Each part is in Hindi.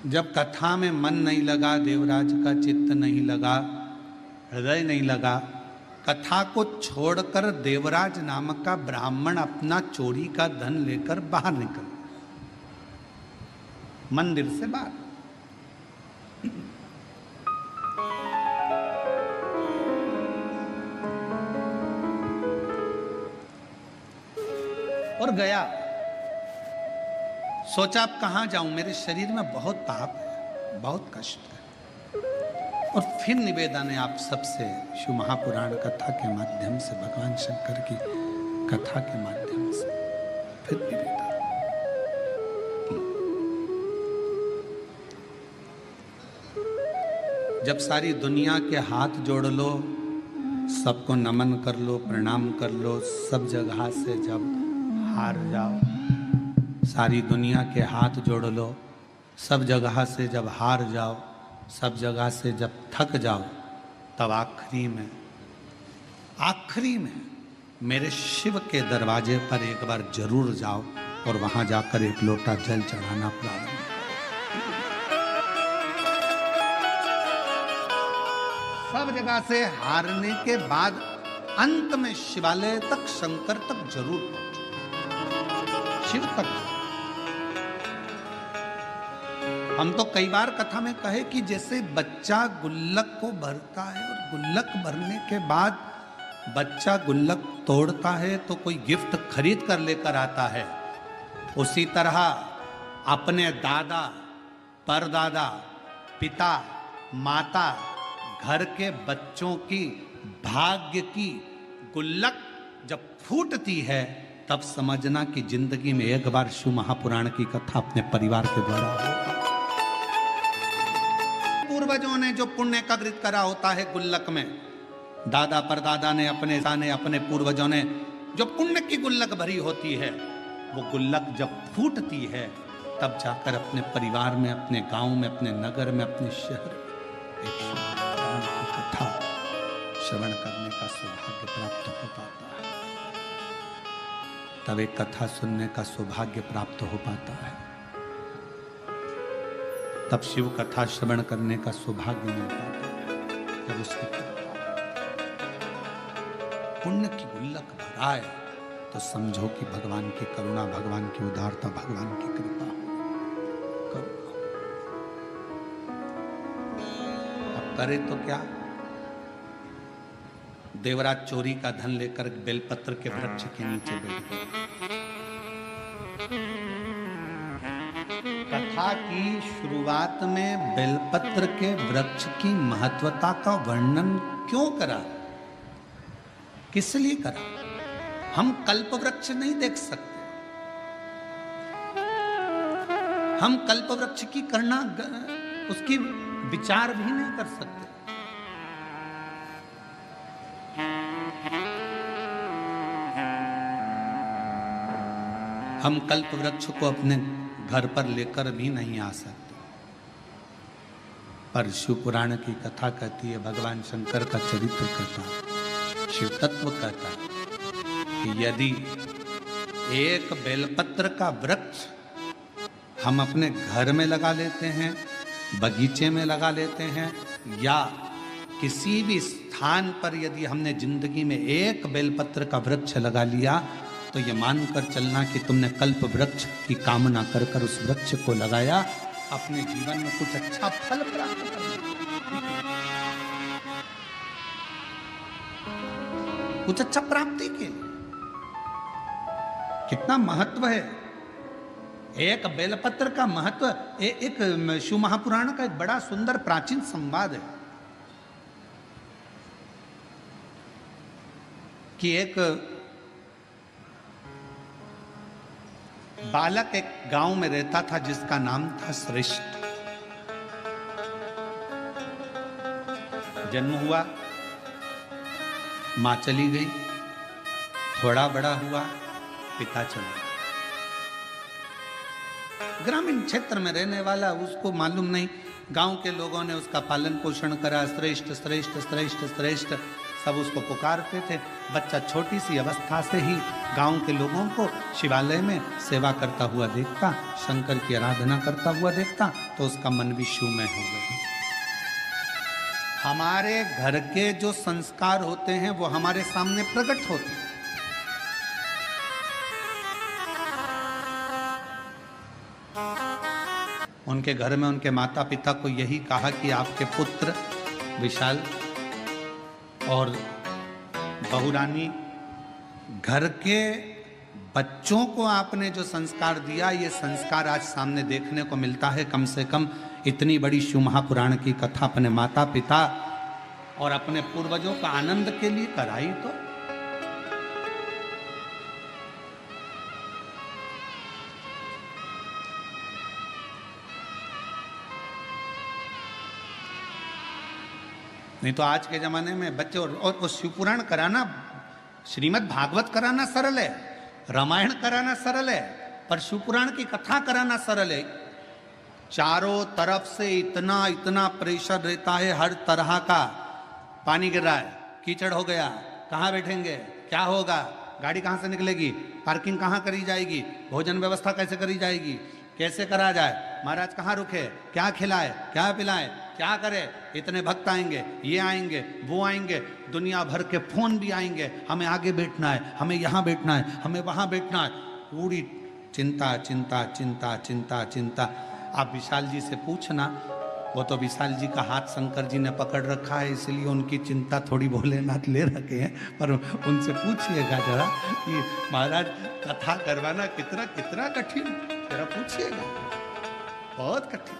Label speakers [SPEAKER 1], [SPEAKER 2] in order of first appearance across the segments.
[SPEAKER 1] जब कथा में मन नहीं लगा, देवराज का चित्त नहीं लगा, हृदय नहीं लगा, कथा को छोड़कर देवराज नामक का ब्राह्मण अपना चोरी का धन लेकर बाहर निकल, मंदिर से बाहर। और गया, सोचा अब कहां जाऊं, मेरे शरीर में बहुत पाप है, बहुत कष्ट है। और फिर निवेदन है आप सबसे, शिव महापुराण कथा के माध्यम से, भगवान शंकर की कथा के माध्यम से फिर निवेदन। जब सारी दुनिया के हाथ जोड़ लो, सबको नमन कर लो, प्रणाम कर लो, सब जगह से जब हार जाओ, सारी दुनिया के हाथ जोड़ लो, सब जगह से जब हार जाओ, सब जगह से जब थक जाओ, तब आखिरी में मेरे शिव के दरवाजे पर एक बार जरूर जाओ और वहां जाकर एक लोटा जल चढ़ाना प्रारंभ। सब जगह से हारने के बाद अंत में शिवालय तक, शंकर तक जरूर पहुंचो, शिव तक। हम तो कई बार कथा में कहे कि जैसे बच्चा गुल्लक को भरता है और गुल्लक भरने के बाद बच्चा गुल्लक तोड़ता है तो कोई गिफ्ट खरीद कर लेकर आता है, उसी तरह अपने दादा, परदादा, पिता, माता, घर के बच्चों की भाग्य की गुल्लक जब फूटती है, तब समझना कि जिंदगी में एक बार शिव महापुराण की कथा अपने परिवार के द्वारा होगा। पूर्वजों ने जो पुण्य का कृत करा होता है गुल्लक में, दादा परदादा ने, अपने पूर्वजों ने जो पुण्य की गुल्लक भरी होती है, वो गुल्लक जब फूटती है, तब जाकर अपने परिवार में, अपने गांव में, अपने नगर में, अपने शहर में एक की कथा श्रवण करने का सौभाग्य प्राप्त हो पाता है। तब एक कथा सुनने का सौभाग्य प्राप्त हो पाता है, तब शिव कथा श्रवण करने का सौभाग्य मिल पाता है। जब उसकी पुण्य की गुल्लक भराए तो समझो कि भगवान की करुणा, भगवान की उदारता, भगवान की कृपा हो। अब करे तो क्या, देवराज चोरी का धन लेकर बेलपत्र के वृक्ष के नीचे बैठ गए। कथा की शुरुआत में बेलपत्र के वृक्ष की महत्वता का वर्णन क्यों करा, किस लिए करा? हम कल्प वृक्ष नहीं देख सकते, हम कल्प वृक्ष की करना, उसकी विचार भी नहीं कर सकते। हम कल्प वृक्ष को अपने घर पर लेकर भी नहीं आ सकते। पर शिव पुराण की कथा कहती है, भगवान शंकर का चरित्र कहता, शिव तत्व कहता कि यदि एक बेलपत्र का वृक्ष हम अपने घर में लगा लेते हैं, बगीचे में लगा लेते हैं, या किसी भी स्थान पर यदि हमने जिंदगी में एक बेलपत्र का वृक्ष लगा लिया, तो ये मानकर चलना कि तुमने कल्प वृक्ष की कामना कर कर उस वृक्ष को लगाया, अपने जीवन में कुछ अच्छा फल प्राप्त करना, कुछ अच्छा प्राप्ति के लिए। कितना महत्व है एक बेलपत्र का महत्व। एक शिव महापुराण का एक बड़ा सुंदर प्राचीन संवाद है कि एक बालक एक गांव में रहता था जिसका नाम था श्रेष्ठ। जन्म हुआ, मां चली गई, थोड़ा बड़ा हुआ, पिता चला। ग्रामीण क्षेत्र में रहने वाला, उसको मालूम नहीं, गांव के लोगों ने उसका पालन पोषण करा, श्रेष्ठ श्रेष्ठ श्रेष्ठ श्रेष्ठ, सब उसको पुकारते थे। बच्चा छोटी सी अवस्था से ही गांव के लोगों को शिवालय में सेवा करता हुआ देखता, शंकर की आराधना करता हुआ देखता, तो उसका मन भी शिवमय हो गया। हमारे घर के जो संस्कार होते हैं वो हमारे सामने प्रकट होते हैं। उनके घर में उनके माता पिता को यही कहा कि आपके पुत्र विशाल और बहुरानी, घर के बच्चों को आपने जो संस्कार दिया, ये संस्कार आज सामने देखने को मिलता है। कम से कम इतनी बड़ी शिव महापुराण की कथा अपने माता पिता और अपने पूर्वजों का आनंद के लिए कराई तो। नहीं तो आज के जमाने में बच्चे और शिवपुराण कराना, श्रीमद् भागवत कराना सरल है, रामायण कराना सरल है, पर शिवपुराण की कथा कराना सरल है। चारों तरफ से इतना इतना प्रेशर रहता है, हर तरह का। पानी गिर रहा है, कीचड़ हो गया, कहाँ बैठेंगे, क्या होगा, गाड़ी कहाँ से निकलेगी, पार्किंग कहाँ करी जाएगी, भोजन व्यवस्था कैसे करी जाएगी, कैसे करा जाए, महाराज कहाँ रुके, क्या खिलाए, क्या पिलाए, क्या करे, इतने भक्त आएंगे, ये आएंगे, वो आएंगे, दुनिया भर के फोन भी आएंगे, हमें आगे बैठना है, हमें यहाँ बैठना है, हमें वहाँ बैठना है। पूरी चिंता चिंता चिंता चिंता चिंता। आप विशाल जी से पूछना, वो तो विशाल जी का हाथ शंकर जी ने पकड़ रखा है, इसलिए उनकी चिंता थोड़ी भोलेनाथ ले रखे हैं। पर उनसे पूछिएगा जरा कि महाराज कथा करवाना कितना कितना कठिन, जरा पूछिएगा, बहुत कठिन।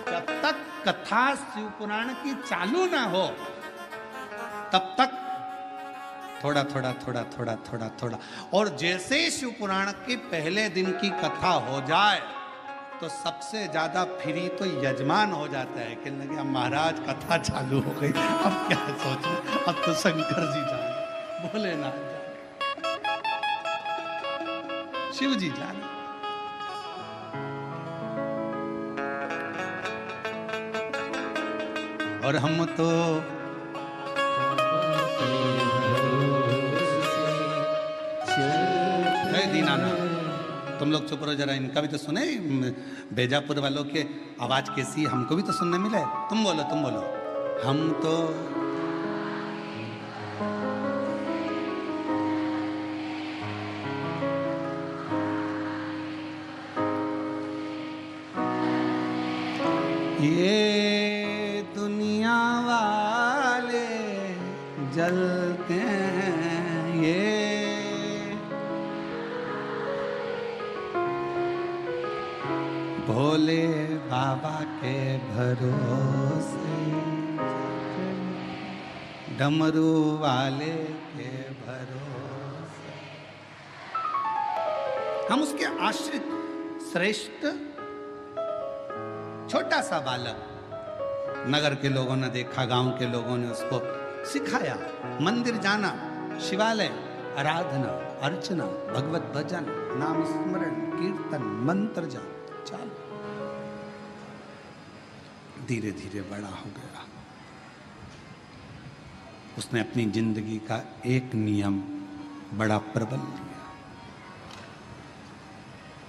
[SPEAKER 1] जब तक कथा शिव पुराण की चालू ना हो तब तक थोड़ा थोड़ा थोड़ा थोड़ा थोड़ा थोड़ा। और जैसे ही शिव पुराण के पहले दिन की कथा हो जाए तो सबसे ज्यादा फ्री तो यजमान हो जाता है कि लगे अब महाराज कथा चालू हो गई, अब क्या सोचूं, अब तो शंकर जी जाने, भोलेनाथ जाने, शिव जी जाने। और हम तो दीनानाथ। तुम लोग चुप रहो जरा, इनका भी तो सुने, बेजापुर वालों के आवाज कैसी, हमको भी तो सुनने मिले। तुम बोलो, तुम बोलो। हम तो ये दुनिया वाले जलते हैं, ये भोले बाबा के भरोसे, डमरू वाले के भरोसे। हम उसके आश्रित श्रेष्ठ छोटा सा बालक। नगर के लोगों ने देखा, गांव के लोगों ने उसको सिखाया, मंदिर जाना, शिवालय, आराधना, अर्चना, भगवत भजन, नाम स्मरण, कीर्तन, मंत्र जाप, चल। धीरे धीरे बड़ा हो गया। उसने अपनी जिंदगी का एक नियम बड़ा प्रबल लिया,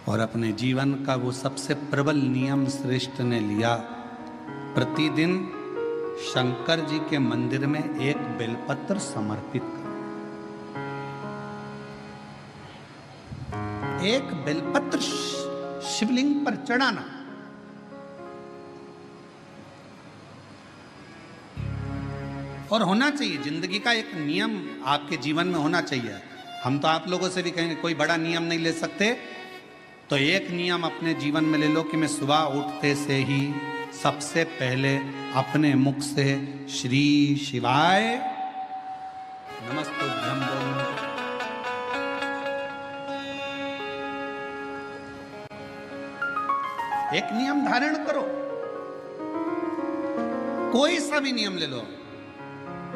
[SPEAKER 1] और अपने जीवन का वो सबसे प्रबल नियम श्रेष्ठ ने लिया। प्रतिदिन शंकर जी के मंदिर में एक बेलपत्र समर्पित करो। एक बेलपत्र शिवलिंग पर चढ़ाना। और होना चाहिए, जिंदगी का एक नियम आपके जीवन में होना चाहिए। हम तो आप लोगों से भी कहेंगे कोई बड़ा नियम नहीं ले सकते, तो एक नियम अपने जीवन में ले लो कि मैं सुबह उठते से ही सबसे पहले अपने मुख से श्री शिवाय नमस्तुभ्यं बोलूं। एक नियम धारण करो, कोई सा भी नियम ले लो।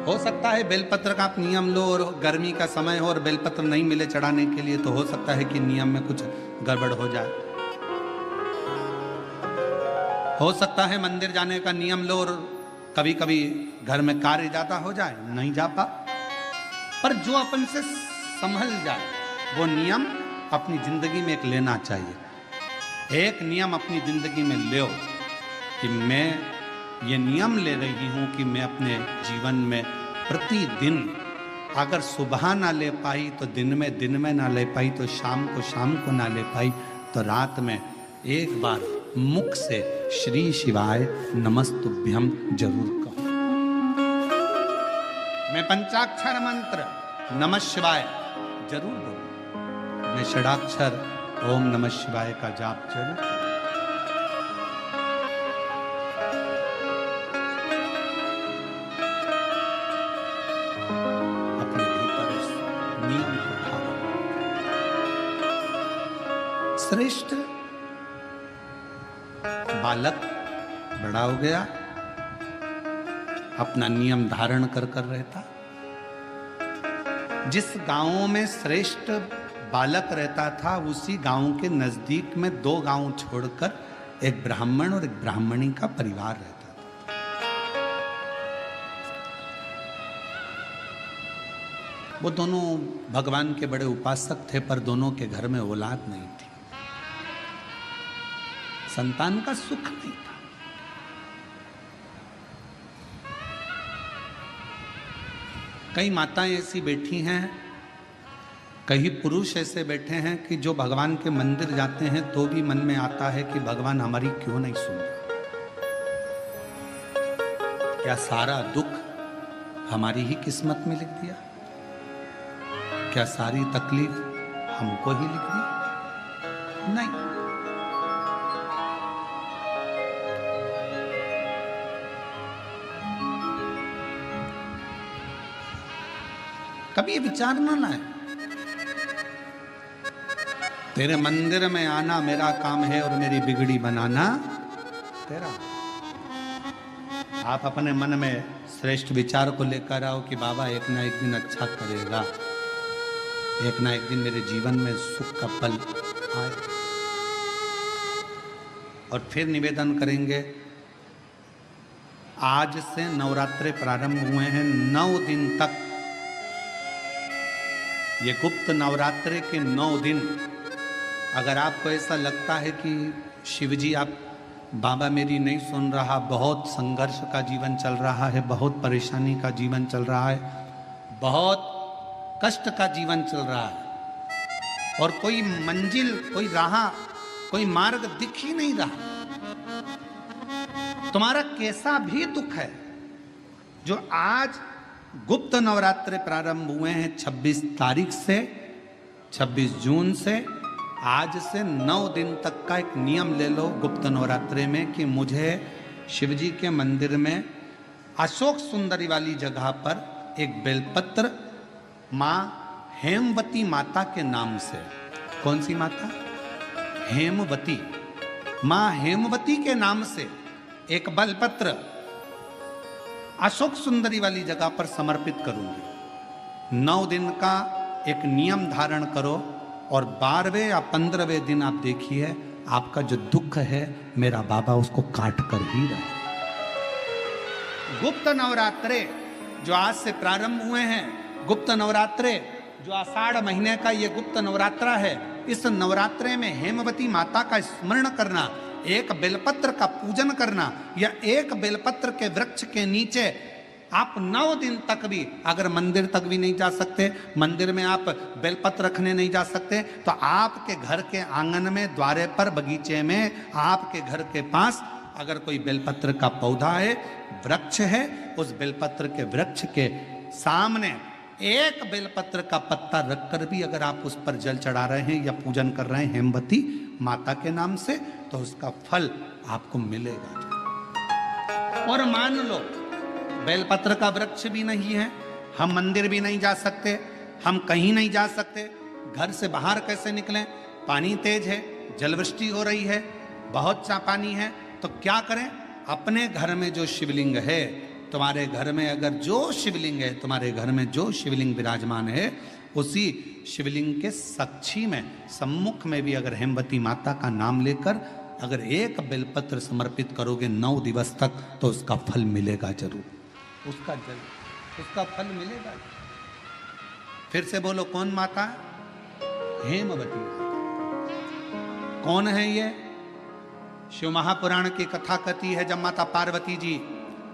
[SPEAKER 1] हो सकता है बेलपत्र का आप नियम लो और गर्मी का समय हो और बेलपत्र नहीं मिले चढ़ाने के लिए, तो हो सकता है कि नियम में कुछ गड़बड़ हो जाए। हो सकता है मंदिर जाने का नियम लो और कभी कभी घर में कार्य ज्यादा हो जाए, नहीं जा पा। पर जो अपन से संभल जाए वो नियम अपनी जिंदगी में एक लेना चाहिए। एक नियम अपनी जिंदगी में लो कि मैं ये नियम ले रही हूं कि मैं अपने जीवन में प्रतिदिन अगर सुबह ना ले पाई तो दिन में ना ले पाई तो शाम को ना ले पाई तो रात में एक बार मुख से श्री शिवाय नमस्तुभ्यम जरूर कहो। मैं पंचाक्षर मंत्र नमः शिवाय जरूर बोलूं। मैं षडाक्षर ओम नमः शिवाय का जाप जरूर करूं। अपने भीतर उस नियम को ढालो। श्रेष्ठ बालक बड़ा हो गया, अपना नियम धारण कर रहता। जिस गांव में श्रेष्ठ बालक रहता था उसी गांव के नजदीक में 2 गांव छोड़कर एक ब्राह्मण और एक ब्राह्मणी का परिवार रहता था। वो दोनों भगवान के बड़े उपासक थे, पर दोनों के घर में औलाद नहीं थी, संतान का सुख नहीं था। कई माताएं ऐसी बैठी हैं, कई पुरुष ऐसे बैठे हैं कि जो भगवान के मंदिर जाते हैं तो भी मन में आता है कि भगवान हमारी क्यों नहीं सुन रहा। क्या सारा दुख हमारी ही किस्मत में लिख दिया? क्या सारी तकलीफ हमको ही लिख दी? नहीं। कभी विचार ना लाए, तेरे मंदिर में आना मेरा काम है और मेरी बिगड़ी बनाना तेरा। आप अपने मन में श्रेष्ठ विचार को लेकर आओ कि बाबा एक ना एक दिन अच्छा करेगा, एक ना एक दिन मेरे जीवन में सुख का पल आए। और फिर निवेदन करेंगे, आज से नवरात्रे प्रारंभ हुए हैं, 9 दिन तक ये गुप्त नवरात्रे के 9 दिन अगर आपको ऐसा लगता है कि शिवजी आप बाबा मेरी नहीं सुन रहा, बहुत संघर्ष का जीवन चल रहा है, बहुत परेशानी का जीवन चल रहा है, बहुत कष्ट का जीवन चल रहा है और कोई मंजिल, कोई राह, कोई मार्ग दिख ही नहीं रहा, तुम्हारा कैसा भी दुख है, जो आज गुप्त नवरात्रे प्रारंभ हुए हैं 26 तारीख से, 26 जून से, आज से 9 दिन तक का एक नियम ले लो गुप्त नवरात्रे में कि मुझे शिवजी के मंदिर में अशोक सुंदरी वाली जगह पर एक बेलपत्र माँ हेमवती माता के नाम से, कौन सी माता? हेमवती, माँ हेमवती के नाम से एक बेलपत्र अशोक सुंदरी वाली जगह पर समर्पित करूंगी। 9 दिन का एक नियम धारण करो और 12वें या 15वें दिन आप देखिए आपका जो दुख है मेरा बाबा उसको काट कर ही रहे। गुप्त नवरात्रे जो आज से प्रारंभ हुए हैं, गुप्त नवरात्रे जो आषाढ़ महीने का ये गुप्त नवरात्रा है, इस नवरात्रे में हेमवती माता का स्मरण करना, एक बेलपत्र का पूजन करना या एक बेलपत्र के वृक्ष के नीचे आप 9 दिन तक भी, अगर मंदिर तक भी नहीं जा सकते, मंदिर में आप बेलपत्र रखने नहीं जा सकते, तो आपके घर के आंगन में, द्वारे पर, बगीचे में, आपके घर के पास अगर कोई बेलपत्र का पौधा है, वृक्ष है, उस बेलपत्र के वृक्ष के सामने एक बेलपत्र का पत्ता रखकर भी अगर आप उस पर जल चढ़ा रहे हैं या पूजन कर रहे हैं हेमवती माता के नाम से, तो उसका फल आपको मिलेगा। और मान लो बेलपत्र का वृक्ष भी नहीं है, हम मंदिर भी नहीं जा सकते, हम कहीं नहीं जा सकते, घर से बाहर कैसे निकलें? पानी तेज है, जलवृष्टि हो रही है, बहुत सा पानी है, तो क्या करें? अपने घर में जो शिवलिंग है, तुम्हारे घर में अगर जो शिवलिंग है, तुम्हारे घर में जो शिवलिंग विराजमान है, उसी शिवलिंग के साक्षी में, सम्मुख में भी अगर हेमवती माता का नाम लेकर अगर एक बेलपत्र समर्पित करोगे 9 दिवस तक, तो उसका फल मिलेगा जरूर, उसका फल मिलेगा। फिर से बोलो, कौन माता? हेमवती। कौन है ये? शिव महापुराण की कथा कहती है, जब माता पार्वती जी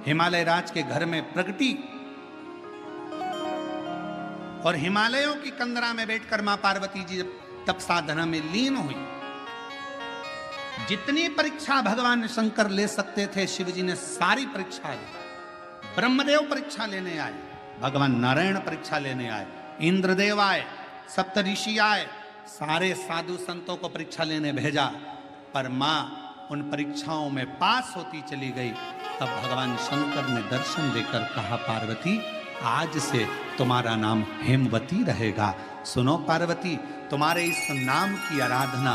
[SPEAKER 1] हिमालय राज के घर में प्रगटी और हिमालयों की कंदरा में बैठकर मां पार्वती जी तप साधना में लीन हुई। जितनी परीक्षा भगवान शंकर ले सकते थे, शिव जी ने सारी परीक्षा ली। ब्रह्मदेव परीक्षा लेने आए, भगवान नारायण परीक्षा लेने आए, इंद्रदेव आए, सप्तऋषि आए, सारे साधु संतों को परीक्षा लेने भेजा, पर मां उन परीक्षाओं में पास होती चली गई। तब भगवान शंकर ने दर्शन देकर कहा, पार्वती आज से तुम्हारा नाम हेमवती रहेगा। सुनो पार्वती, तुम्हारे इस नाम की आराधना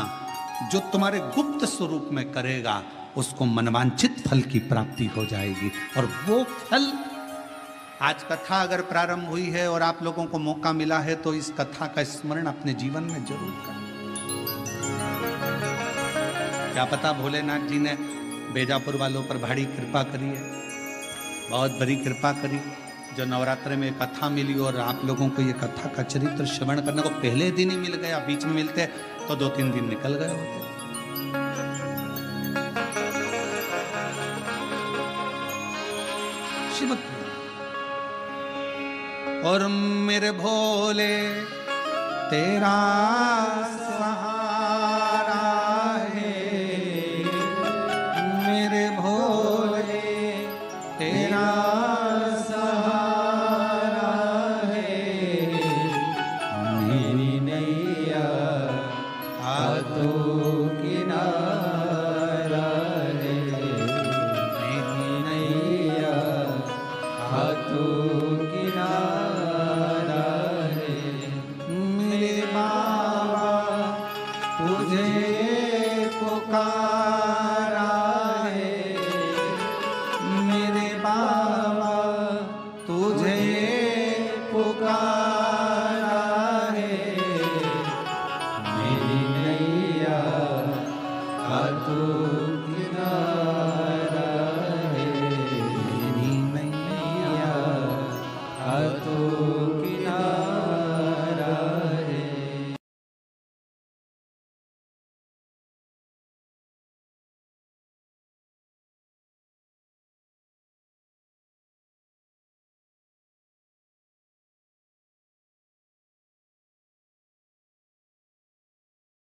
[SPEAKER 1] जो तुम्हारे गुप्त स्वरूप में करेगा, उसको मनवांछित फल की प्राप्ति हो जाएगी। और वो फल, आज कथा अगर प्रारंभ हुई है और आप लोगों को मौका मिला है तो इस कथा का स्मरण अपने जीवन में जरूर करें। क्या पता भोलेनाथ जी ने बेजापुर वालों पर बड़ी कृपा करी है, बहुत बड़ी कृपा करी, जो नवरात्र में कथा मिली और आप लोगों को ये कथा का चरित्र श्रवण करने को पहले दिन ही मिल गया। बीच में मिलते तो 2-3 दिन निकल गए होते। शिव और मेरे भोले तेरा सहारा है, मेरे भोले तेरा सहारा है, मेरी नैया हाथों किनारा है, मेरी नैया हाथों किनारा है, मेरे बाबा तुझे पुकारा है, मेरे बाबा तुझे पुकारा है, मेरी नैया हाथों किनारा है, मेरी नैया हाथों